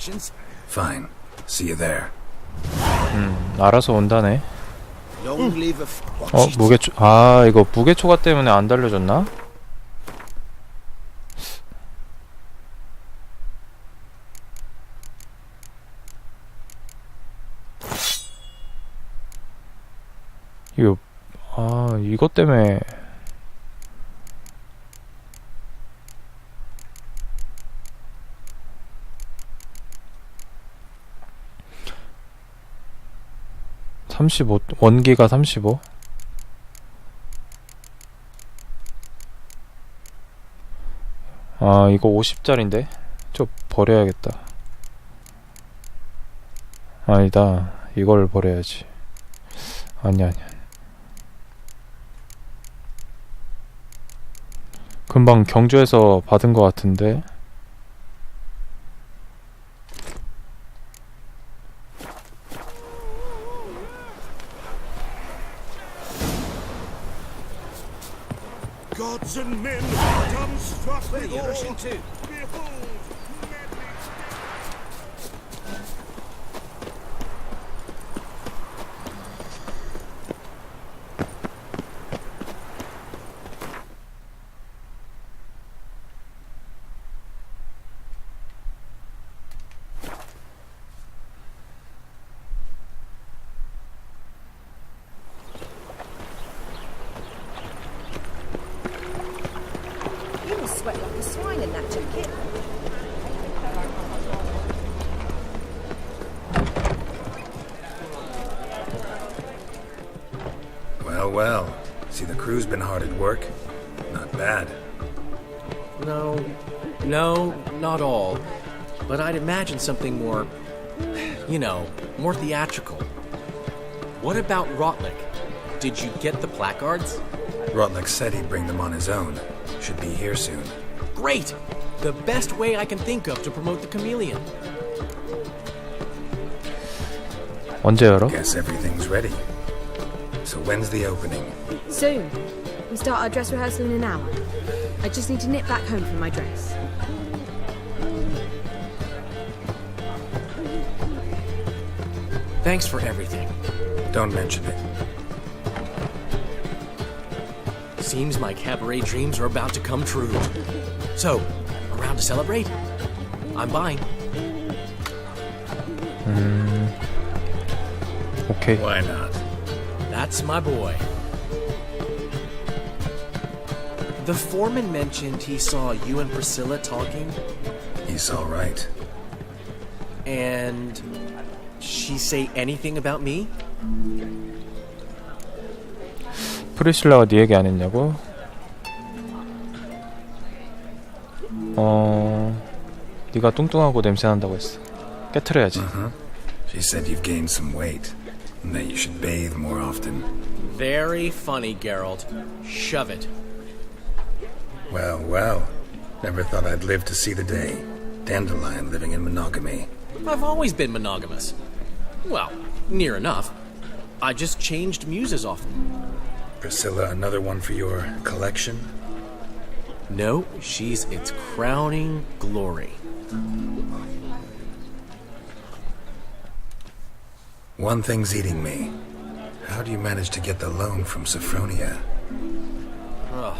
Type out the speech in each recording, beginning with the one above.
questions. Fine. See you there. 알아서 온다네. Long live a 무게초, 아, 이거 무게초가 때문에 안 달려줬나? 이거, 이것 때문에. 원기가 35. 아, 이거 50짜린데? 저 버려야겠다. 아니다, 이걸 버려야지. 아니야. 금방 경주에서 받은 것 같은데. Gods and men come struggling all. Behold, Sweat like a swine in that jacket. Well. See, the crew's been hard at work. Not bad. No, not all. But I'd imagine something more, more theatrical. What about Rotlick? Did you get the placards? Rotlick said he'd bring them on his own. Should be here soon. Great! The best way I can think of to promote the chameleon. 언제 열어? Guess everything's ready. So when's the opening? Soon. We start our dress rehearsal in an hour. I just need to nip back home for my dress. Thanks for everything. Don't mention it. Seems my cabaret dreams are about to come true. So, around to celebrate? I'm buying. 오케이. Why not? That's my boy. The foreman mentioned he saw you and Priscilla talking. He's all right. And she say anything about me? 프리실라가 네 얘기 안 했냐고? 네가 뚱뚱하고 냄새 난다고 했어. 깨트려야지. She said you've gained some weight and that you should bathe more often. Very funny, Geralt. Shove it. Well. Never thought I'd live to see the day. Dandelion living in monogamy. I've always been monogamous. Well, near enough. I just changed muses often. Priscilla, another one for your collection? No, she's its crowning glory. One thing's eating me. How do you manage to get the loan from Sophronia? Ugh,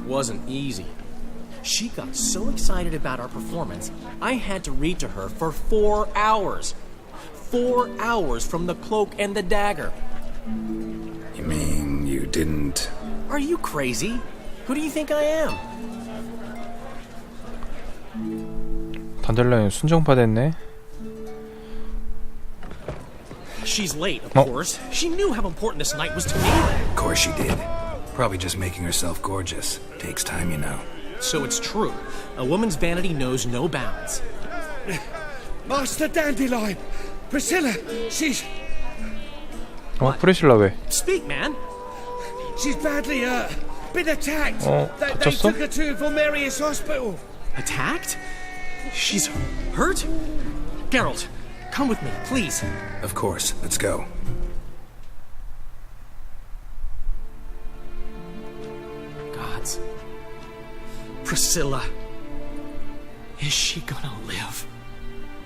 wasn't easy. She got so excited about our performance, I had to read to her for 4 hours. 4 hours from the Cloak and the Dagger. You mean you didn't... Are you crazy? Who do you think I am? 단델라인 순정파됐네. She's late, of course. She knew how important this night was to me. Of course she did. Probably just making herself gorgeous. Takes time, you know. So it's true. A woman's vanity knows no bounds. Master Dandelion! Priscilla, she's 프리실라 왜? Speak, man. She's badly been attacked. They 다쳤어? took her to Valmerius Hospital. Attacked? She's hurt? Geralt, come with me, please. Of course. Let's go. Gods. Priscilla. Is she gonna live?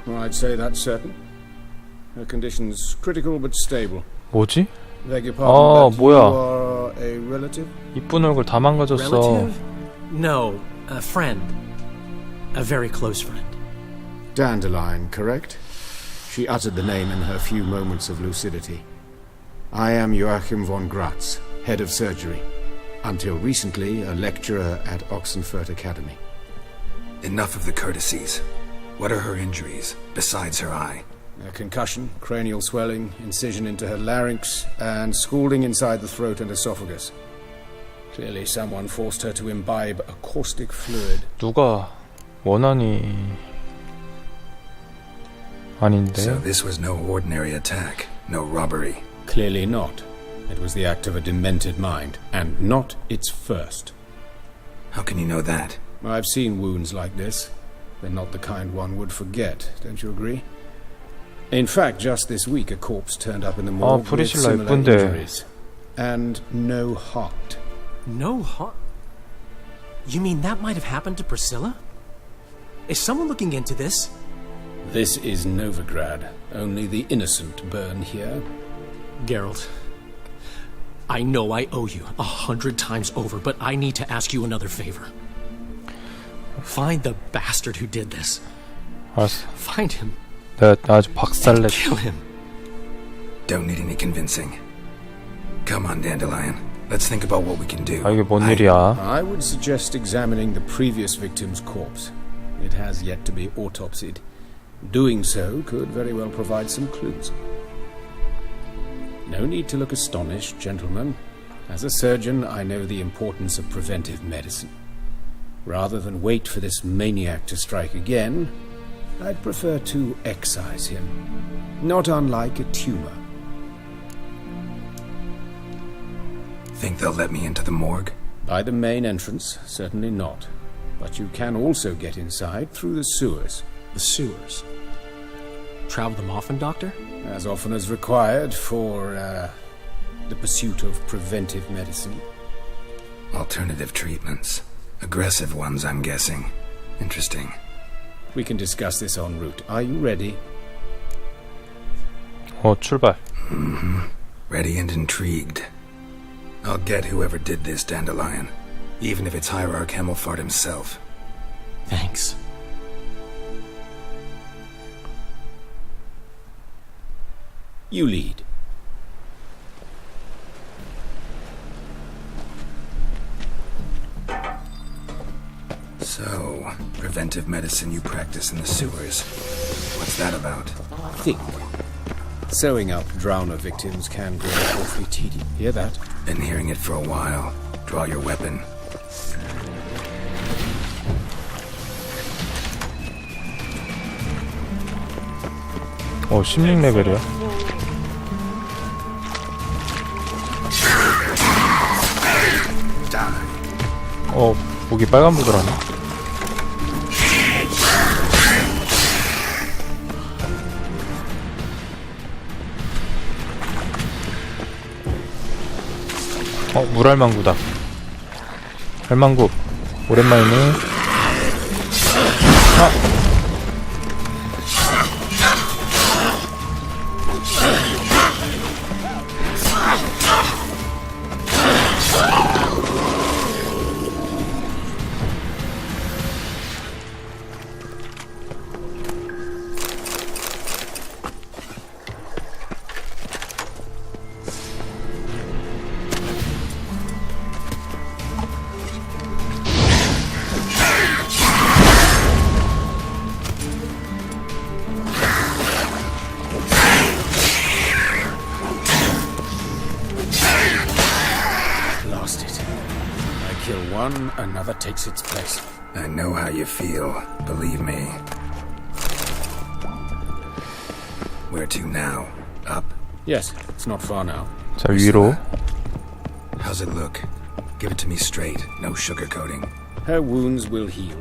I'd say that's certain. Her condition's critical but stable. 뭐지? Beg your pardon, but 뭐야. you are a relative? 이쁜 얼굴 다 망가졌어. Relative? No, a friend. A very close friend. Dandelion, correct? She uttered the name in her few moments of lucidity. I am Joachim von Gratz, head of surgery. Until recently, a lecturer at Oxenfurt Academy. Enough of the courtesies. What are her injuries, besides her eye? A concussion, cranial swelling, incision into her larynx, and scalding inside the throat and esophagus. Clearly someone forced her to imbibe a caustic fluid. 누가 원한이 아닌데. So this was no ordinary attack, no robbery. Clearly not. It was the act of a demented mind, and not its first. How can you know that? I've seen wounds like this. They're not the kind one would forget, don't you agree? In fact, just this week a corpse turned up in the morgue with 프리실라 similar 예쁜데. injuries. And no heart. No heart? You mean that might have happened to Priscilla? Is someone looking into this? This is Novigrad. Only the innocent burn here. Geralt, I know I owe you 100 times over, but I need to ask you another favor. Find the bastard who did this. 알았어. Find him. 내가 아주 박살내. Kill him. Don't need any convincing. Come on, Dandelion. Let's think about what we can do. 아 이게 뭔 일이야? I would suggest examining the previous victim's corpse. It has yet to be autopsied. Doing so could very well provide some clues. No need to look astonished, gentlemen. As a surgeon, I know the importance of preventive medicine. Rather than wait for this maniac to strike again, I'd prefer to excise him. Not unlike a tumor. Think they'll let me into the morgue? By the main entrance, certainly not. But you can also get inside through the sewers. The sewers. Travel them often, Doctor? As often as required for, the pursuit of preventive medicine. Alternative treatments. Aggressive ones, I'm guessing. Interesting. We can discuss this en route. Are you ready? 출발. Ready and intrigued. I'll get whoever did this, Dandelion. Even if it's Hierarch Hemmelfart himself. Thanks. You lead. So, preventive medicine you practice in the sewers. What's that about? Think. Sewing up drowner victims can grow awfully tedious. Hear that? Been hearing it for a while. Draw your weapon. 어 16레벨이야. 목이 빨간불더라네. 물알망구다. 알망구 오랜만이네. Another takes its place. I know how you feel, believe me. Where to now? Up? Yes, it's not far now. 자, 위로. How's it look? Give it to me straight, no sugarcoating. Her wounds will heal,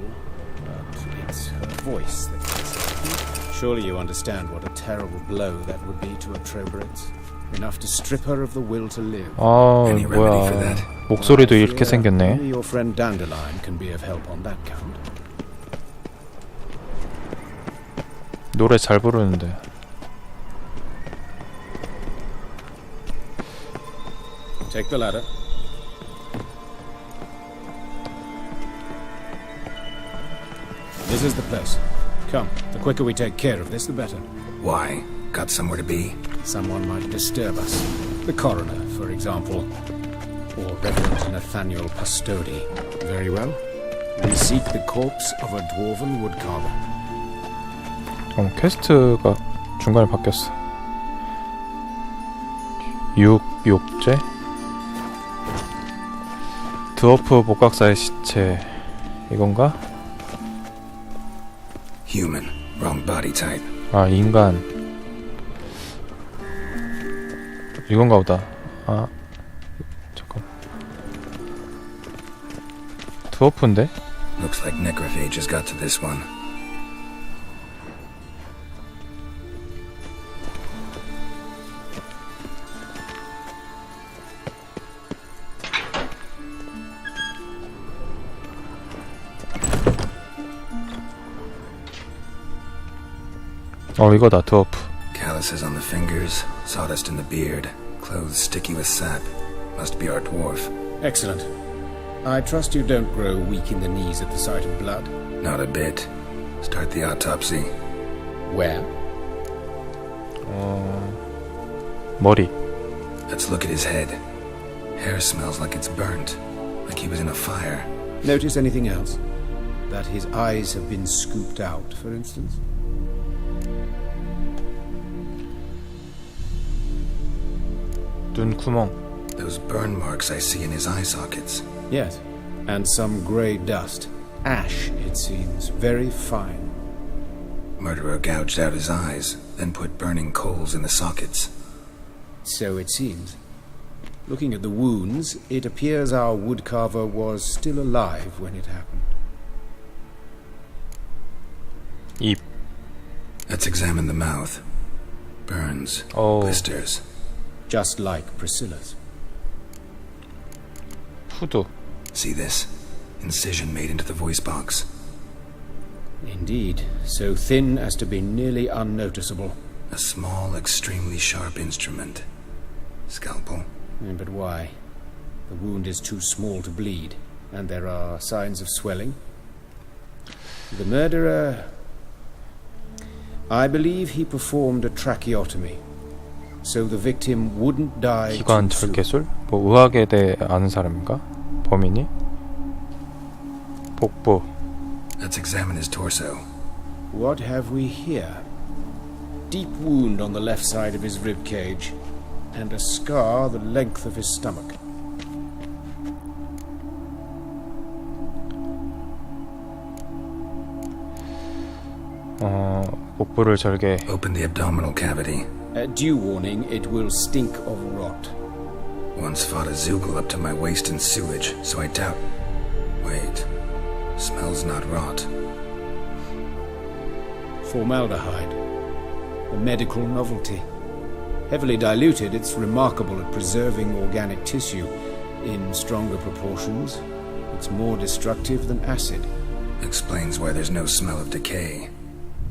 but it's her voice that gets it. Surely you understand what a terrible blow that would be to a Trobreitz. Enough to strip her of the will to live. Any remedy for that? 목소리도 이렇게 생겼네. Only your friend Dandelion can be of help on that count. 노래 잘 부르는데. Take the ladder. This is the place. Come, the quicker we take care of this, the better. Why? Got somewhere to be? Someone might disturb us. The coroner, for example. Or Reverend Nathaniel Pastodi. Very well. We seek the corpse of a dwarven woodcarver. 퀘스트가 중간에 바뀌었어. 육욕제? 드워프 복각사의 시체 이건가? Human. Wrong body type. 아, 인간. 이건가 보다. 아, 잠깐. 드워프인데? Looks like necrophages got to this one. 이거다, 드워프. Calluses on the fingers, sawdust in the beard, clothes sticky with sap. Must be our dwarf. Excellent. I trust you don't grow weak in the knees at the sight of blood. Not a bit. Start the autopsy. Where? 머리. Let's look at his head. Hair smells like it's burnt, like he was in a fire. Notice anything else? That his eyes have been scooped out, for instance? 눈구멍. Those burn marks I see in his eye sockets. Yes. And some grey dust. Ash, it seems. Very fine. Murderer gouged out his eyes, then put burning coals in the sockets. So it seems. Looking at the wounds, it appears our woodcarver was still alive when it happened. 입. Let's examine the mouth. Burns. Oh. Blisters. Just like Priscilla's. 후드. See this? Incision made into the voice box. Indeed, so thin as to be nearly unnoticeable. A small, extremely sharp instrument. Scalpel. But why? The wound is too small to bleed, and there are signs of swelling. The murderer... I believe he performed a tracheotomy, so the victim wouldn't die 기관 too soon. 절개술? 뭐 의학에 대해 아는 사람인가? 범인이? 복부. Let's examine his torso. What have we here? Deep wound on the left side of his rib cage, and a scar the length of his stomach. 복부를 절개. Open the abdominal cavity. Due warning, it will stink of rot. Once fought a zoogle up to my waist in sewage, so I doubt... Wait. Smells not rot. Formaldehyde. A medical novelty. Heavily diluted, it's remarkable at preserving organic tissue. In stronger proportions, it's more destructive than acid. Explains why there's no smell of decay,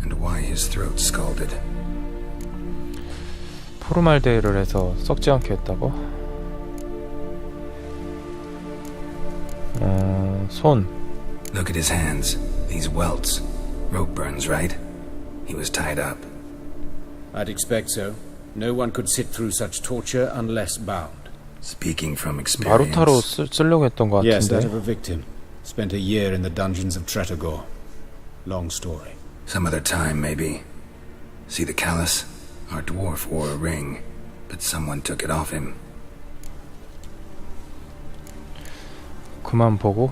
and why his throat's scalded. 포르말데이드를 해서 썩지 않게 했다고? 손. Look at his hands. These welts. Rope burns, right? He was tied up. I'd expect so. No one could sit through such torture unless bound. Speaking from experience. 마루타로 쓰려고 했던 것 Yes, that 같은데. of a victim. Spent a year in the dungeons of Tretogor. Long story. Some other time, maybe. See the callus? Our dwarf wore a ring, but someone took it off him. 그만 보고.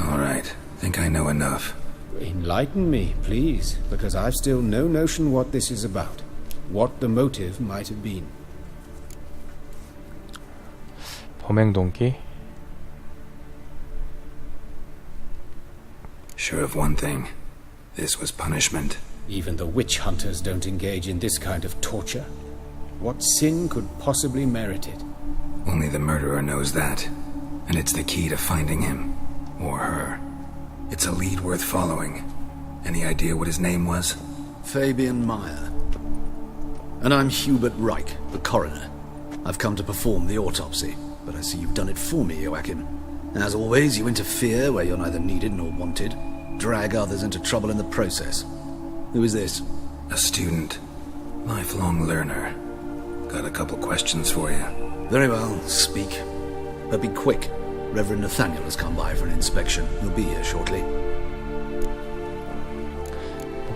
All right. Think I know enough. Enlighten me, please, because I've still no notion what this is about. What the motive might have been. 범행 동기. Sure of one thing. This was punishment. Even the witch hunters don't engage in this kind of torture. What sin could possibly merit it? Only the murderer knows that. And it's the key to finding him. Or her. It's a lead worth following. Any idea what his name was? Fabian Meyer. And I'm Hubert Reich, the coroner. I've come to perform the autopsy, but I see you've done it for me, Joachim. As always, you interfere where you're neither needed nor wanted, drag others into trouble in the process. Who is this? A student. Lifelong learner. Got a couple questions for you. Very well, speak. But be quick. Reverend Nathaniel has come by for an inspection. He'll be here shortly.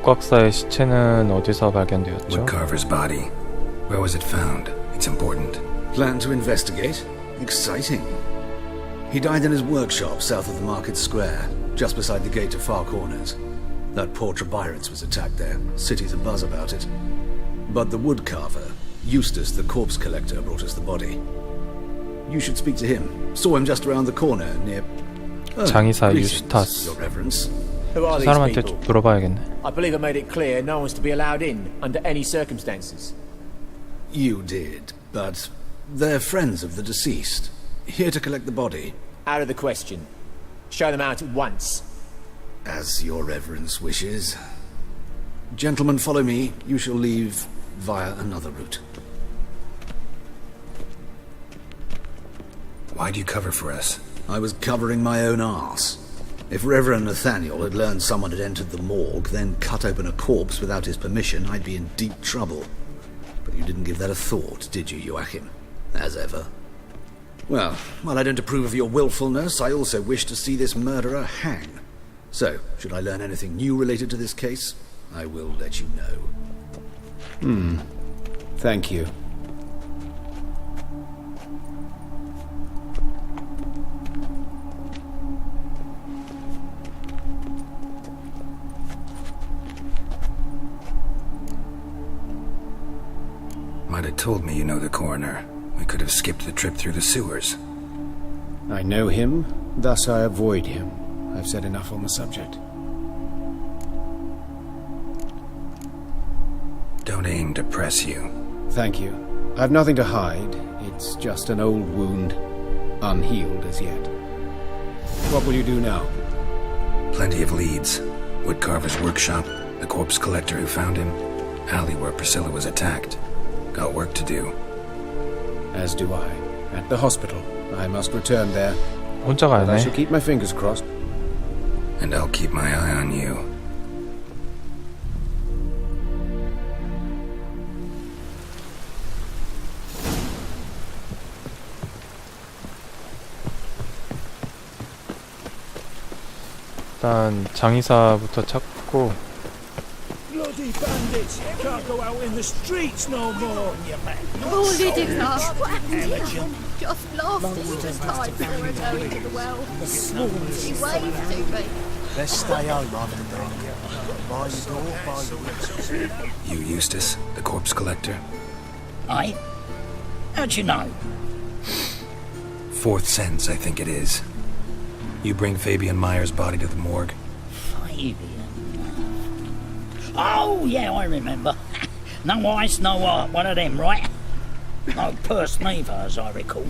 목각사의 시체는 어디서 발견되었죠? Woodcarver's body. Where was it found? It's important. Plan to investigate? Exciting. He died in his workshop south of the market square, just beside the gate to Far Corners. That poor Trebirance was attacked there. City's abuzz about it. But the woodcarver, Eustace the corpse collector, brought us the body. You should speak to him. Saw him just around the corner near... 장의사 greetings, 유스타스. Your Reverence. Who are 그 these 사람한테 people? 물어봐야겠네. I believe I made it clear no one's to be allowed in under any circumstances. You did, but they're friends of the deceased. Here to collect the body. Out of the question. Show them out at once. As your reverence wishes. Gentlemen, follow me. You shall leave via another route. Why'd you cover for us? I was covering my own arse. If Reverend Nathaniel had learned someone had entered the morgue, then cut open a corpse without his permission, I'd be in deep trouble. But you didn't give that a thought, did you, Joachim? As ever. Well, while I don't approve of your willfulness, I also wish to see this murderer hang. So, should I learn anything new related to this case, I will let you know. Thank you. Might have told me you know the coroner. We could have skipped the trip through the sewers. I know him, thus I avoid him. I've said enough on the subject. Don't aim to press you. Thank you. I've nothing to hide. It's just an old wound, unhealed as yet. What will you do now? Plenty of leads. Woodcarver's workshop, the corpse collector who found him, alley where Priscilla was attacked. Got work to do. As do I. At the hospital. I must return there. 혼자 But I shall 가야네. keep my fingers crossed. And I'll keep my eye on you. 일단 장의사부터 찾고 Bloody bandits! Can't go out in the streets no more! Oh, Lydia, what happened here? Just lost it. Just time for her going to the well. She waved to me. Let's stay home after dark. By your door, by your window. You Eustace, the corpse collector? Aye? How'd you know? Fourth sense, I think it is. You bring Fabian Meyer's body to the morgue? Fabian. Oh, yeah, I remember. No eyes, no heart, one of them, right? No purse neither, as I recall.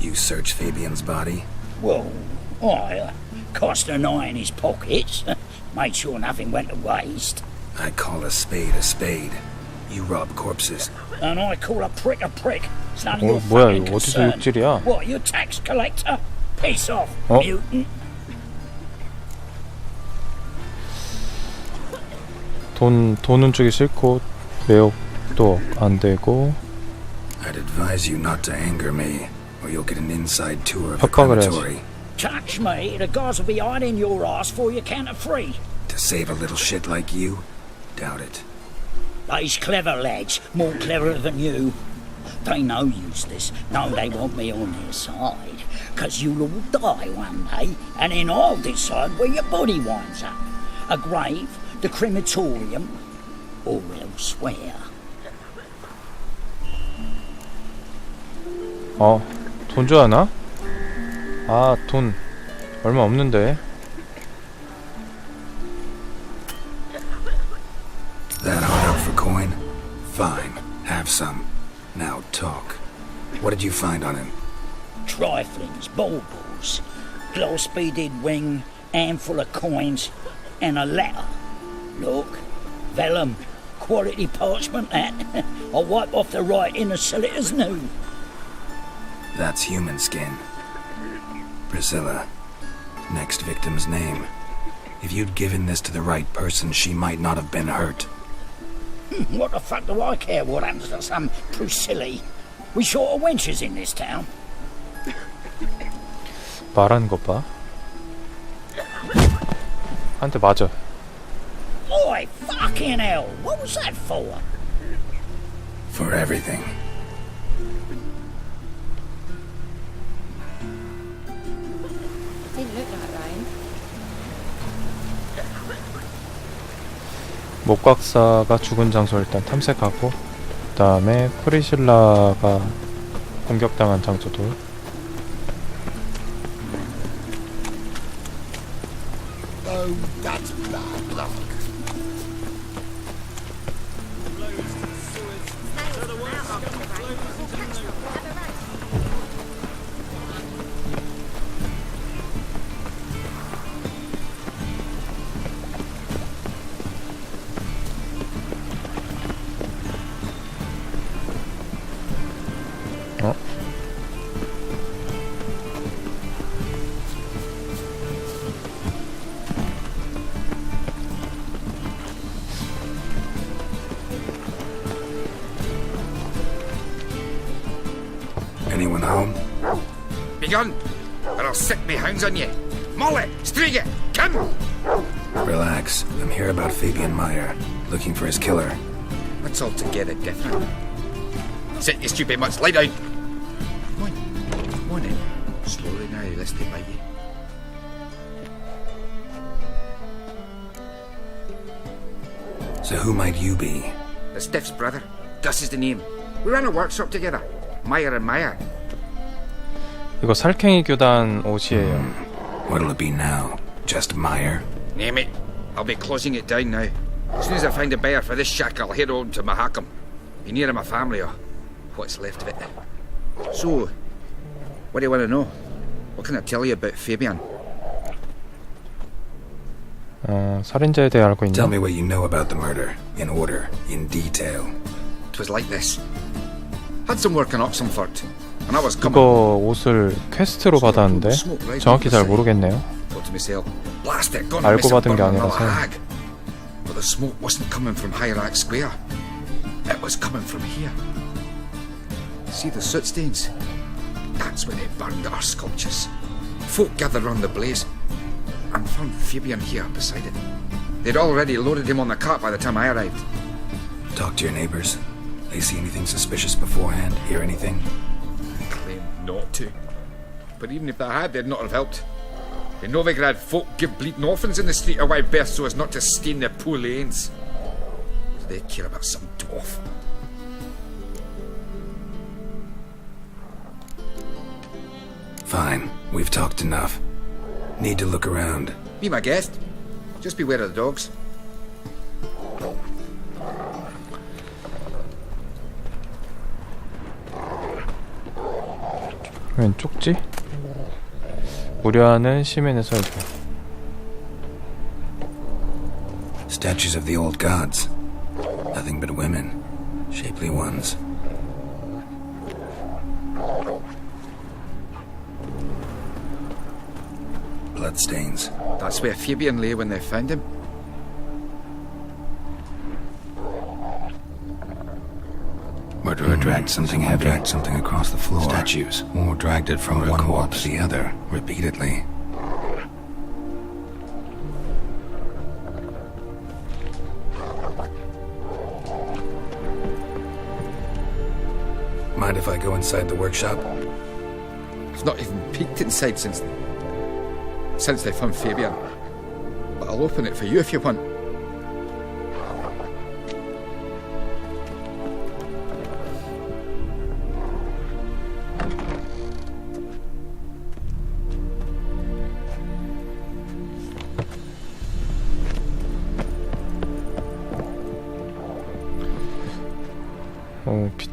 You search Fabian's body? Well, I cast an eye in his pockets, made sure nothing went to waste. I call a spade a spade. You rob corpses. And I call a prick a prick. It's none of 어, your 뭐야 fucking 이거 어디서 concern. 욕질이야? What, you tax collector? Piss off, 어? mutant. 돈은 주기 싫고 매혹도 안 되고 I'd advise you not to anger me, or you'll get an inside tour of the 협박을 해야지. crematory. Touch me, the guys will be hiding your ass for you count of free. To save a little shit like you? Doubt it. These clever lads, more clever than you. They know Eustace, know they want me on their side. 'Cause you'll all die one day, and then I'll decide where your body winds up. A grave, the crematorium, or elsewhere. 돈 줘야 하나? 아, 돈 얼마 없는데. That hard out for coin? Fine, have some. Now talk. What did you find on him? Triflings, baubles, glass-beaded ring, handful of coins, and a letter. Look, vellum, quality parchment that. I'll wipe off the writing and sell it as new. That's human skin. Priscilla. Next victim's name. If you'd given this to the right person, she might not have been hurt. What the fuck do I care what happens to some Priscilla? We short of wenches in this town. 말하는 것 봐. 한 대 맞아. Oi, fucking hell! What was that for? For everything. Didn't look like rain. 목각사가 죽은 장소를 일단 탐색하고, 그 다음에 프리실라가 공격당한 장소도. Oh, that's bad luck. 어? Anyone home? Begone, or I'll set me hounds on you. Molly, Striga, come! Relax. I'm here about Fabian Meyer, looking for his killer. That's altogether different. Sit, you stupid mutts, lie down. Come on in. Slowly now, lest they bite you. So who might you be? The Stiff's brother. Gus is the name. We ran a workshop together. Meyer and Meyer. 이거 살쾡이 교단 옷이에요. What'll it be now? Just Meyer? Name it. I'll be closing it down now. As soon as I find a buyer for this shack, I'll head on to Mahakam. Be near my family, or what's left of it. So, what do you want to know? What can I tell you about Fabian? 살인자에 대해 알고 있나? Tell me what you know about the murder, in order, in detail. 'Twas like this. Had some work in Oxenford, and I was coming. 그거 옷을 퀘스트로 받았는데 정확히 잘 모르겠네요. Thought to myself, blast it, gonna 알고 miss a 받은 게 burn another 아니라서. hag. But the smoke wasn't coming from Hierarch Square. It was coming from here. See the soot stains? That's where they burned our sculptures. Folk gathered round the blaze and found Fabian here beside it. They'd already loaded him on the cart by the time I arrived. Talk to your neighbors. They see anything suspicious beforehand? Hear anything? Claimed not to. But even if they had, they'd not have helped. In Novigrad, folk give bleeding orphans in the street a wide berth so as not to stain their poor lanes. They care about some dwarf. Fine. We've talked enough. Need to look around. Be my guest. Just beware of the dogs. 웬 쪽지? 무료하는 시민의 설교. Statues of the old gods. Nothing but women. Shapely ones. Bloodstains. That's where Fabian lay when they found him. Murderer dragged something heavy. Dragged something across the floor. Statues. Or dragged it from one wall to the other, repeatedly. Mind if I go inside the workshop? I've not even peeked inside since they found Fabian. But I'll open it for you if you want.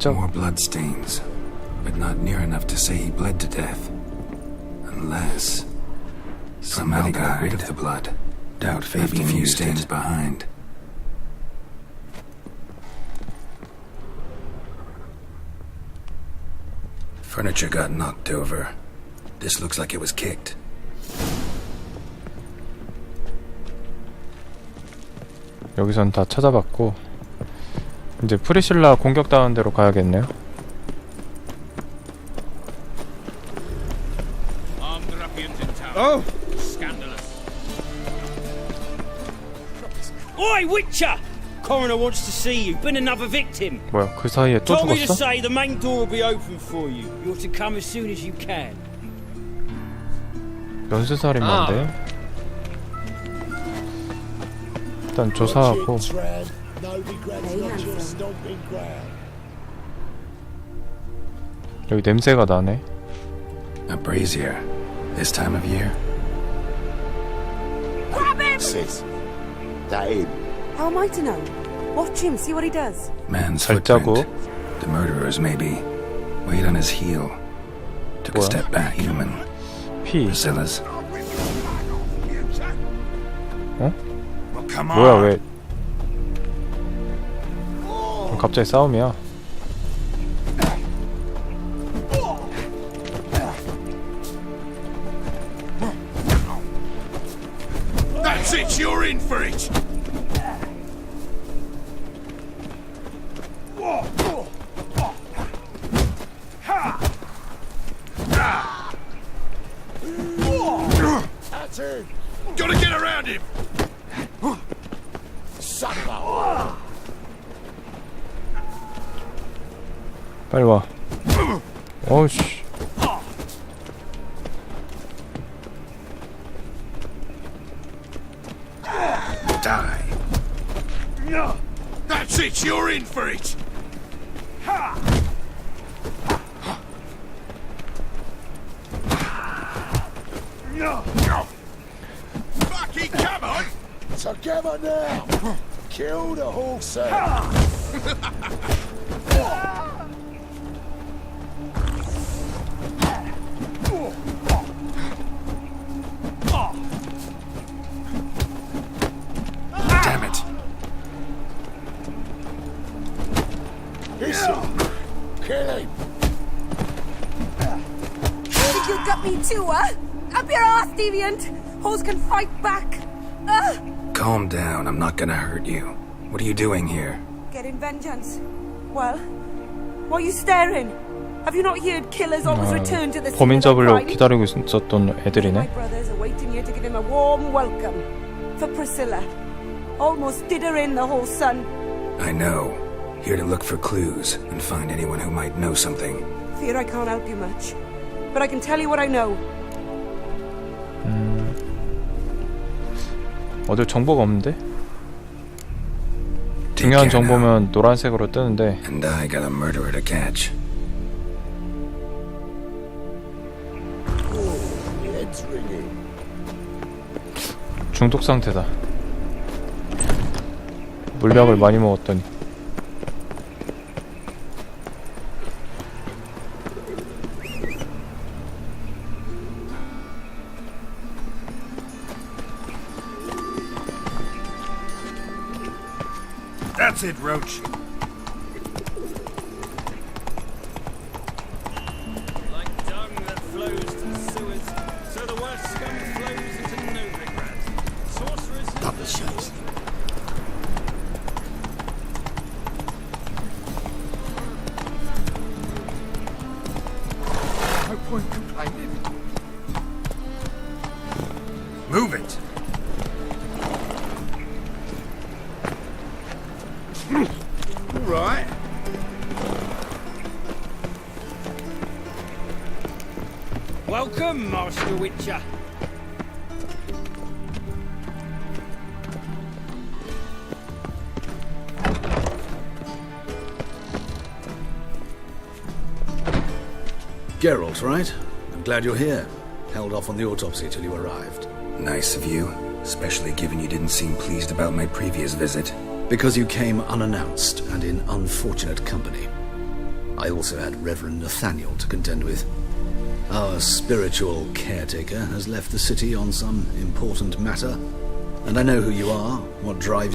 빗자국. More bloodstains, but not near enough to say he bled to death. Unless somebody got rid of the blood. Doubt Fabian few stands behind. Furniture got knocked over. This looks like it was kicked. 여기선 다 찾아봤고 이제 프리실라 공격당한 데로 가야겠네요. Oh! Scandalous. Oi, Witcher! Coroner wants to see you. Been another victim. 뭐야, 그 사이에 또 Told me to 죽었어? say the main door will be open for you. You're to come as soon as you can. 연쇄살인마인데? 일단 조사하고 여기 냄새가 나네. A brazier. This time of year? Grab him! Sis, that him? How am I to know? Watch him, see what he does. Man's 발자국. footprint. The murderer's maybe. Weight on his heel. Took a 뭐야? step back, human. 피. Priscilla's. 어? 뭐야, 왜 갑자기 싸움이야? That's it, you're in for it! That's it. Gotta get around him! Son of 빨리 와. 어우씨. Die. That's it, you're in for it! Fucking come on! Together now! Kill the horse! Damn it. Listen! Kill him! Think you got me too, huh? Up your ass, deviant! Hoes can fight back! Calm down, I'm not gonna hurt you. What are you doing here? Getting vengeance. Well, why are you staring? Have you not heard killers always return to the scene 범인 of their 잡으려고 crime? 기다리고 있었던 My 애들이네. brothers are waiting here to give him a warm welcome. For Priscilla. Almost did her in, the whole son. I know. Here to look for clues and find anyone who might know something. Fear I can't help you much. But I can tell you what I know. 어딜 정보가 없는데? 중요한 정보면 노란색으로 뜨는데. And I got a murderer to catch. Head's ringing. 중독 상태다. 물약을 많이 먹었더니. That's it, Roach. Like dung that flows to the sewers, so the worst scum flows into Novigrad. Sorcerers... Publishers. No point complaining. Move it! All right. Welcome, Master Witcher. Geralt, right? I'm glad you're here. Held off on the autopsy till you arrived. Nice of you, especially given you didn't seem pleased about my previous visit. Because you came unannounced and in unfortunate company. I also had Reverend Nathaniel to contend with. Our spiritual caretaker has left the city on some important matter. And I know who you are, what drives